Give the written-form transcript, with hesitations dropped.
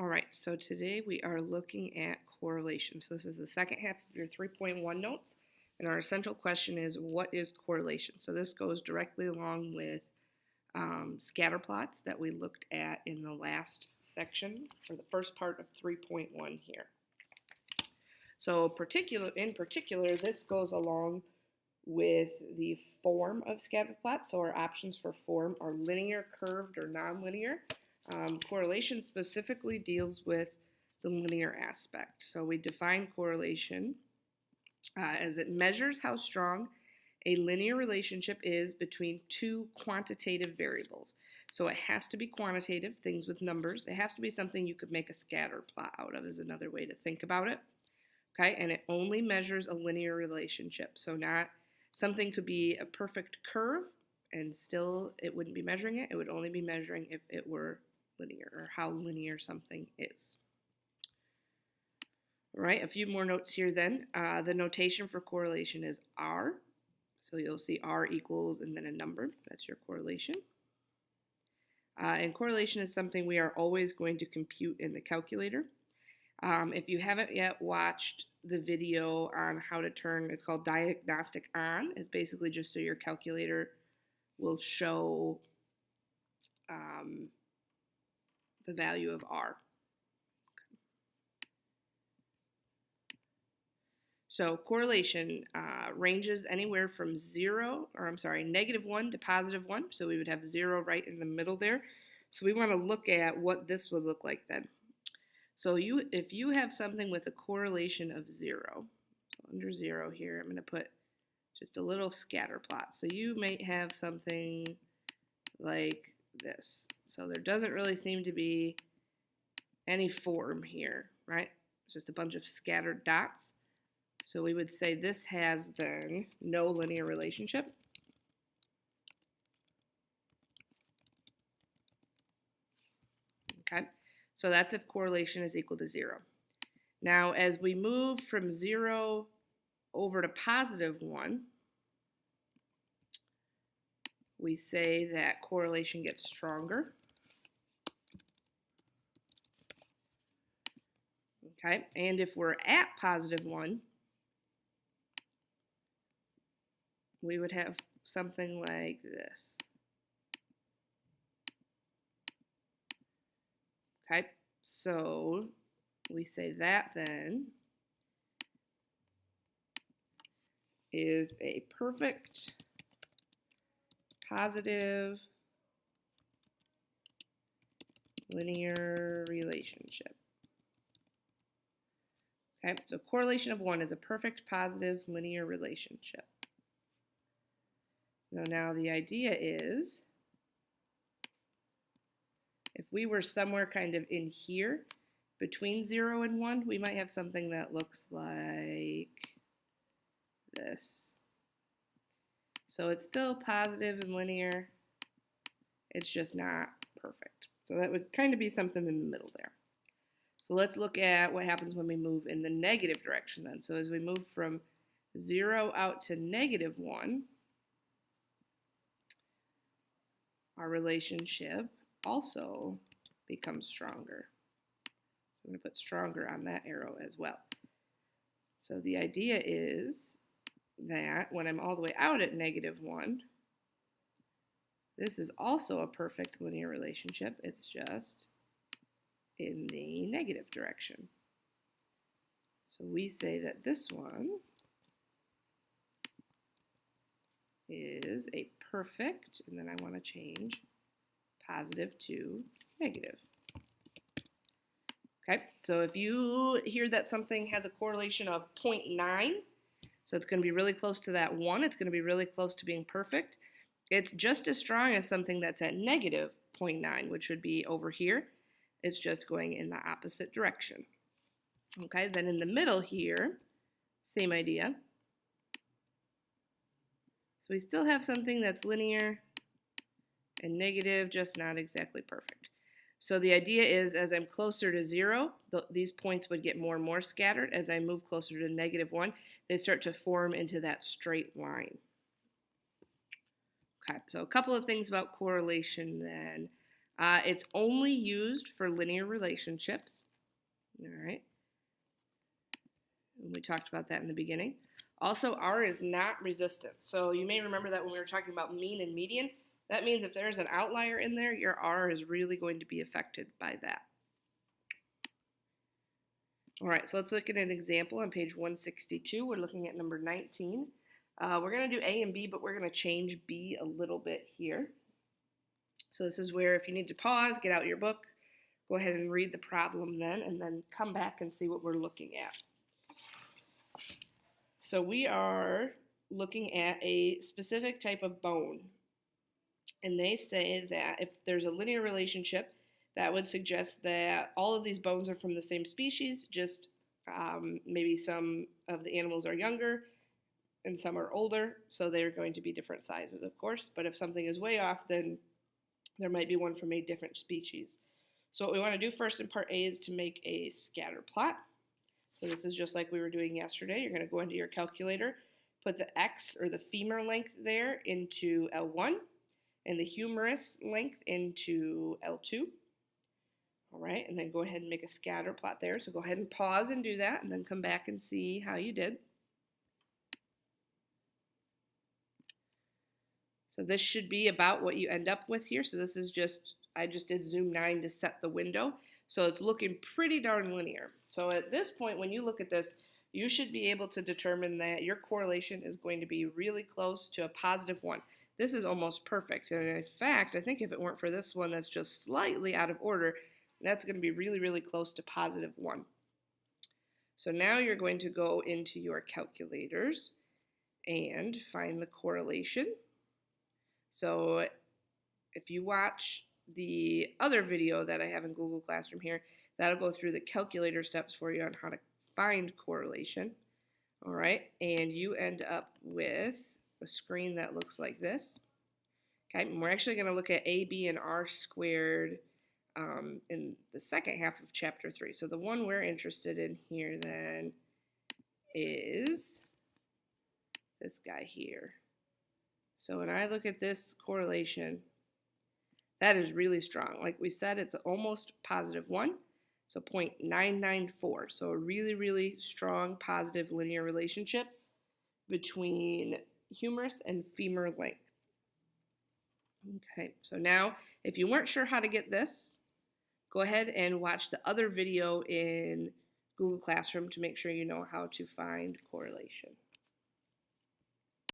All right, so today we are looking at correlation. So this is the second half of your 3.1 notes, and our essential question is, what is correlation? So this goes directly along with scatter plots that we looked at in the last section, or the first part of 3.1 here. So in particular, this goes along with the form of scatter plots. So our options for form are linear, curved, or nonlinear. Correlation specifically deals with the linear aspect. So we define correlation as it measures how strong a linear relationship is between two quantitative variables. So it has to be quantitative, things with numbers. It has to be something you could make a scatter plot out of, is another way to think about it. Okay, and it only measures a linear relationship. So not something could be a perfect curve and still it wouldn't be measuring it. It would only be measuring if it were linear, or how linear something is. All right, a few more notes here then. The notation for correlation is R. So you'll see R equals and then a number. That's your correlation. And correlation is something we are always going to compute in the calculator. If you haven't yet watched the video on how to turn, it's called diagnostic on. It's basically just so your calculator will show the value of R. So correlation ranges anywhere from -1 to +1. So we would have 0 right in the middle there. So we want to look at what this would look like then. So if you have something with a correlation of 0, so under 0 here, I'm going to put just a little scatter plot. So you might have something like this. So there doesn't really seem to be any form here, right? It's just a bunch of scattered dots. So we would say this has then no linear relationship. Okay, so that's if correlation is equal to 0. Now, as we move from 0 over to +1, we say that correlation gets stronger. Okay, and if we're at +1, we would have something like this. Okay, so we say that then is a perfect positive linear relationship. Okay, so correlation of 1 is a perfect positive linear relationship. So now the idea is, if we were somewhere kind of in here, between 0 and 1, we might have something that looks like this. So it's still positive and linear, it's just not perfect. So that would kind of be something in the middle there. So let's look at what happens when we move in the negative direction then. So as we move from 0 out to -1, our relationship also becomes stronger. So I'm going to put stronger on that arrow as well. So the idea is that when I'm all the way out at -1, this is also a perfect linear relationship. It's just in the negative direction. So we say that this one is a perfect, and then I want to change positive to negative. Okay, so if you hear that something has a correlation of 0.9, so it's going to be really close to that 1, it's going to be really close to being perfect. It's just as strong as something that's at -0.9, which would be over here. It's just going in the opposite direction. Okay, then in the middle here, same idea. So we still have something that's linear and negative, just not exactly perfect. So the idea is, as I'm closer to 0, these points would get more and more scattered. As I move closer to -1, they start to form into that straight line. Okay, so a couple of things about correlation then. It's only used for linear relationships. All right. And we talked about that in the beginning. Also, R is not resistant. So you may remember that when we were talking about mean and median. That means if there's an outlier in there, your R is really going to be affected by that. All right, so let's look at an example on page 162. We're looking at number 19. We're going to do A and B, but we're going to change B a little bit here. So this is where if you need to pause, get out your book, go ahead and read the problem then, and then come back and see what we're looking at. So we are looking at a specific type of bone. And they say that if there's a linear relationship, that would suggest that all of these bones are from the same species, just maybe some of the animals are younger and some are older, so they're going to be different sizes, of course. But if something is way off, then there might be one from a different species. So what we want to do first in part A is to make a scatter plot. So this is just like we were doing yesterday. You're going to go into your calculator, put the x or the femur length there into L1 and the humerus length into L2. All right, and then go ahead and make a scatter plot there. So go ahead and pause and do that, and then come back and see how you did. So this should be about what you end up with here. So this is just, I just did zoom 9 to set the window. So it's looking pretty darn linear. So at this point, when you look at this, you should be able to determine that your correlation is going to be really close to a +1. This is almost perfect. And in fact, I think if it weren't for this one that's just slightly out of order, that's going to be really, really close to +1. So now you're going to go into your calculators and find the correlation. So if you watch the other video that I have in Google Classroom here, that'll go through the calculator steps for you on how to find correlation. All right, and you end up with a screen that looks like this. Okay, and we're actually going to look at A, B, and R squared in the second half of chapter 3. So the one we're interested in here then is this guy here. So when I look at this correlation, that is really strong. Like we said, it's almost +1, so 0.994. So a really, really strong positive linear relationship between humerus and femur length. Okay, so now if you weren't sure how to get this, go ahead and watch the other video in Google Classroom to make sure you know how to find correlation.